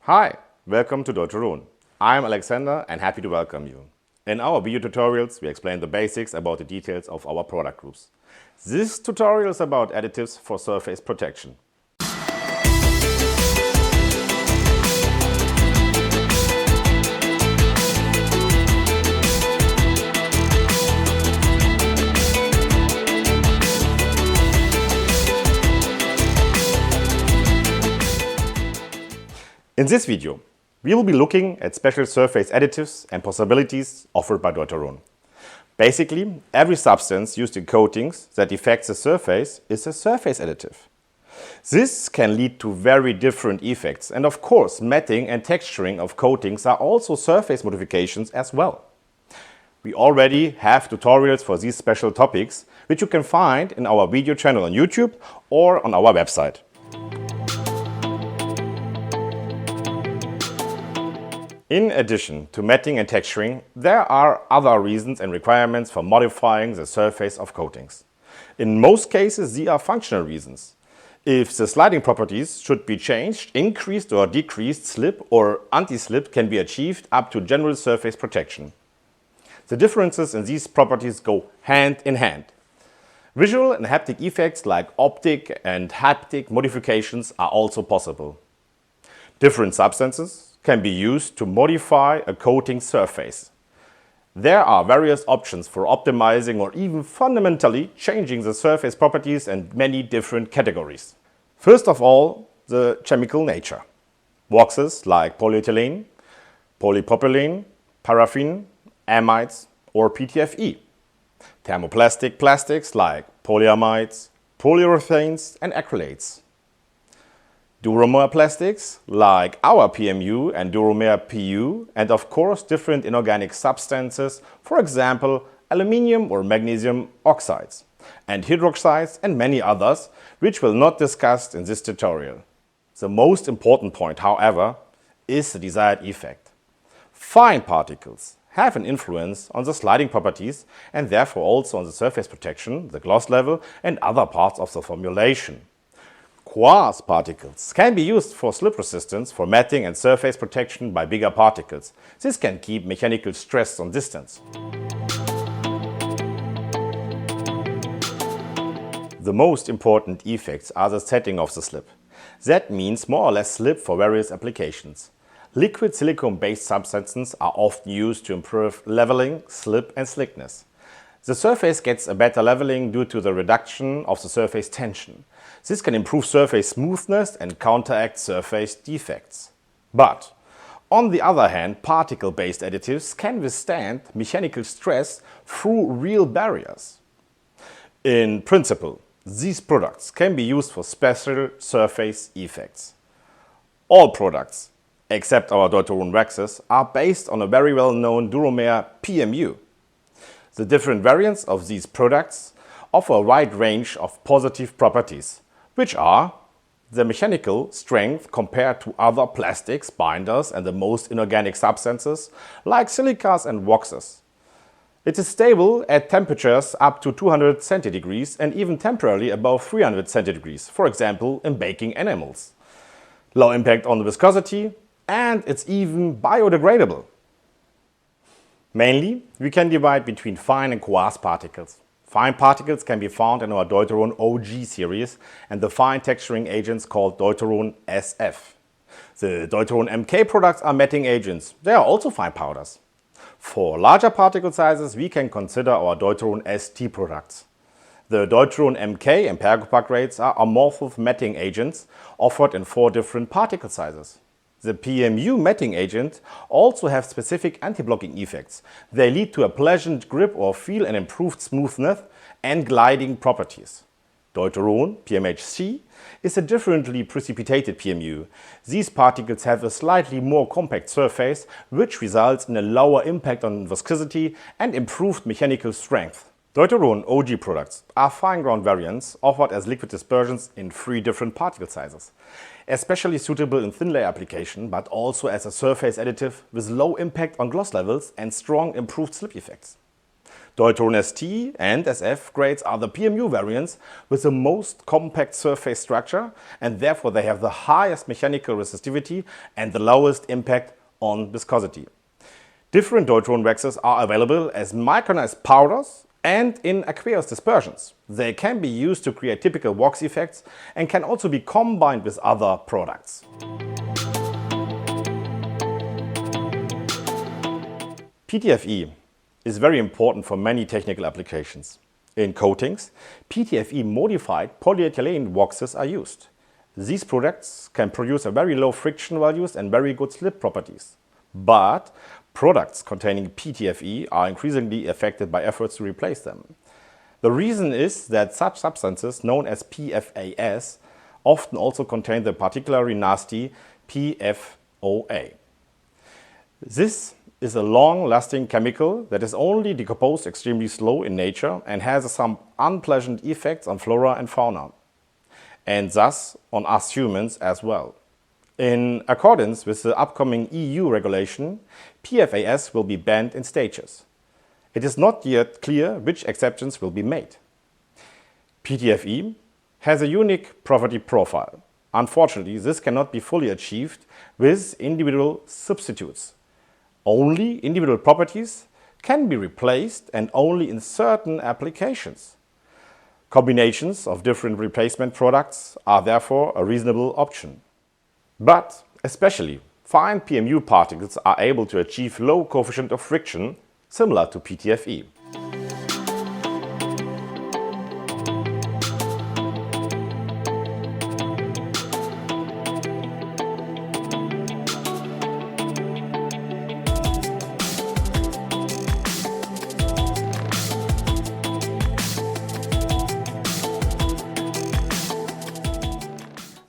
Hi, welcome to Deuteron. I'm Alexander and happy to welcome you. In our video tutorials, we explain the basics about the details of our product groups. This tutorial is about additives for surface protection. In this video, we will be looking at special surface additives and possibilities offered by Deuteron. Basically, every substance used in coatings that affects the surface is a surface additive. This can lead to very different effects, and of course, matting and texturing of coatings are also surface modifications as well. We already have tutorials for these special topics, which you can find in our video channel on YouTube or on our website. In addition to matting and texturing, there are other reasons and requirements for modifying the surface of coatings. In most cases, these are functional reasons. If the sliding properties should be changed, increased or decreased slip or anti-slip can be achieved up to general surface protection. The differences in these properties go hand in hand. Visual and haptic effects like optic and haptic modifications are also possible. Different substances can be used to modify a coating surface. There are various options for optimizing or even fundamentally changing the surface properties in many different categories. First of all, the chemical nature. Waxes like polyethylene, polypropylene, paraffin, amides or PTFE. Thermoplastic plastics like polyamides, polyurethanes and acrylates. Duromer plastics like our PMU and Duromer PU, and of course different inorganic substances, for example aluminium or magnesium oxides, and hydroxides and many others, which we'll not discuss in this tutorial. The most important point, however, is the desired effect. Fine particles have an influence on the sliding properties and therefore also on the surface protection, the gloss level and other parts of the formulation. Coarse particles can be used for slip resistance, for matting and surface protection by bigger particles. This can keep mechanical stress on distance. The most important effects are the setting of the slip. That means more or less slip for various applications. Liquid silicone-based substances are often used to improve leveling, slip and slickness. The surface gets a better leveling due to the reduction of the surface tension. This can improve surface smoothness and counteract surface defects. But, on the other hand, particle-based additives can withstand mechanical stress through real barriers. In principle, these products can be used for special surface effects. All products, except our Deuteron waxes, are based on a very well-known Duromer PMU. The different variants of these products offer a wide range of positive properties, which are the mechanical strength compared to other plastics, binders and the most inorganic substances like silicas and waxes. It is stable at temperatures up to 200 centigrades and even temporarily above 300 centigrades, for example in baking enamels. Low impact on viscosity, and it's even biodegradable. Mainly, we can divide between fine and coarse particles. Fine particles can be found in our Deuteron OG series and the fine texturing agents called Deuteron SF. The Deuteron MK products are matting agents. They are also fine powders. For larger particle sizes, we can consider our Deuteron ST products. The Deuteron MK and Pergopack grades are amorphous matting agents offered in 4 different particle sizes. The PMU matting agent also have specific anti-blocking effects. They lead to a pleasant grip or feel and improved smoothness and gliding properties. Deuteron PMHC is a differently precipitated PMU. These particles have a slightly more compact surface, which results in a lower impact on viscosity and improved mechanical strength. Deuteron OG products are fine ground variants offered as liquid dispersions in 3 different particle sizes. Especially suitable in thin layer application, but also as a surface additive with low impact on gloss levels and strong improved slip effects. Deuteron ST and SF grades are the PMU variants with the most compact surface structure, and therefore they have the highest mechanical resistivity and the lowest impact on viscosity. Different Deuteron waxes are available as micronized powders and in aqueous dispersions. They can be used to create typical wax effects and can also be combined with other products. PTFE is very important for many technical applications. In coatings, PTFE modified polyethylene waxes are used. These products can produce a very low friction values and very good slip properties. But products containing PTFE are increasingly affected by efforts to replace them. The reason is that such substances, known as PFAS, often also contain the particularly nasty PFOA. This is a long-lasting chemical that is only decomposed extremely slow in nature and has some unpleasant effects on flora and fauna, and thus on us humans as well. In accordance with the upcoming EU regulation, PFAS will be banned in stages. It is not yet clear which exceptions will be made. PTFE has a unique property profile. Unfortunately, this cannot be fully achieved with individual substitutes. Only individual properties can be replaced and only in certain applications. Combinations of different replacement products are therefore a reasonable option. But especially fine PMU particles are able to achieve low coefficient of friction similar to PTFE.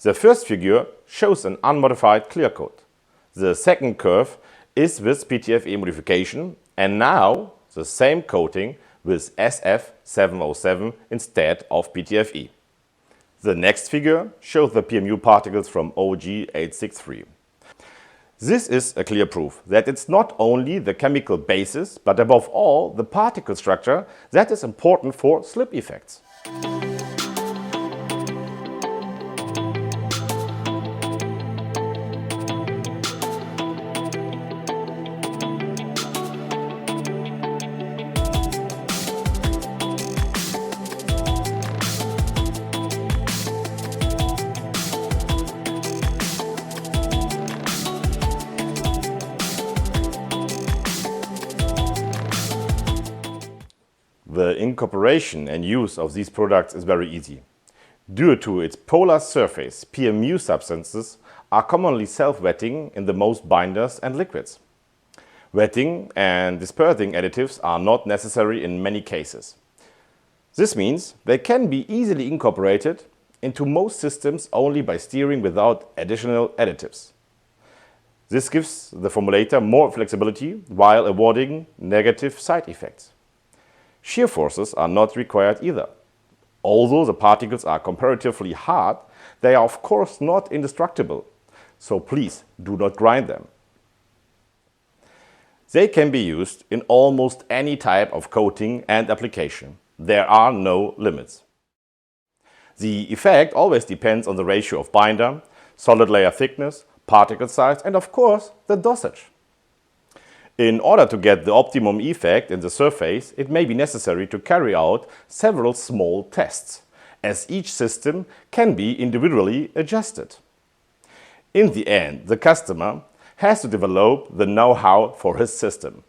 The first figure shows an unmodified clear coat. The second curve is with PTFE modification, and now the same coating with SF707 instead of PTFE. The next figure shows the PMU particles from OG863. This is a clear proof that it's not only the chemical basis, but above all the particle structure that is important for slip effects. The incorporation and use of these products is very easy. Due to its polar surface, PMU substances are commonly self-wetting in the most binders and liquids. Wetting and dispersing additives are not necessary in many cases. This means they can be easily incorporated into most systems only by steering without additional additives. This gives the formulator more flexibility while avoiding negative side effects. Shear forces are not required either. Although the particles are comparatively hard, they are of course not indestructible, so please do not grind them. They can be used in almost any type of coating and application. There are no limits. The effect always depends on the ratio of binder, solid layer thickness, particle size, and of course the dosage. In order to get the optimum effect in the surface, it may be necessary to carry out several small tests, as each system can be individually adjusted. In the end, the customer has to develop the know-how for his system.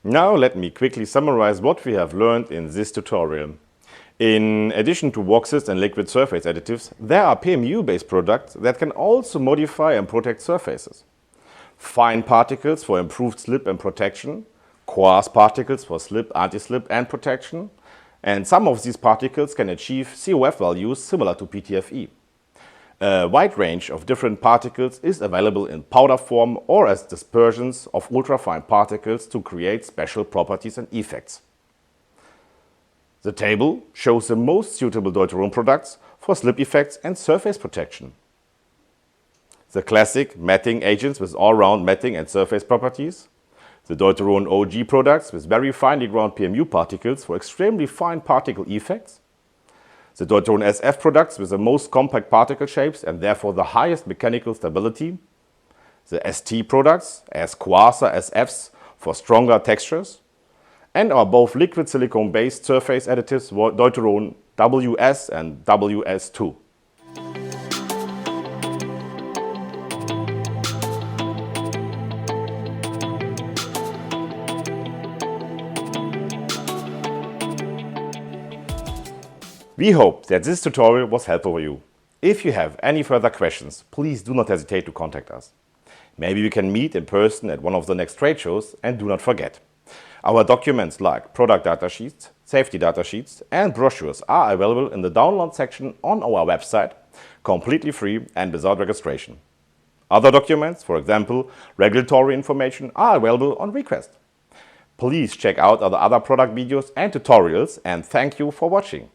Now let me quickly summarize what we have learned in this tutorial. In addition to waxes and liquid surface additives, there are PMU-based products that can also modify and protect surfaces. Fine particles for improved slip and protection, coarse particles for slip, anti-slip and protection, and some of these particles can achieve COF values similar to PTFE. A wide range of different particles is available in powder form or as dispersions of ultrafine particles to create special properties and effects. The table shows the most suitable Deuteron products for slip effects and surface protection. the classic matting agents with all-round matting and surface properties, the Deuteron OG products with very finely ground PMU particles for extremely fine particle effects, the Deuteron SF products with the most compact particle shapes and therefore the highest mechanical stability, the ST products as Quasar SFs for stronger textures, and our both liquid silicone-based surface additives Deuteron WS and WS2. We hope that this tutorial was helpful for you. If you have any further questions, please do not hesitate to contact us. Maybe we can meet in person at one of the next trade shows, and do not forget, our documents like product datasheets, safety datasheets and brochures are available in the download section on our website, completely free and without registration. Other documents, for example, regulatory information, are available on request. Please check out our other product videos and tutorials, and thank you for watching.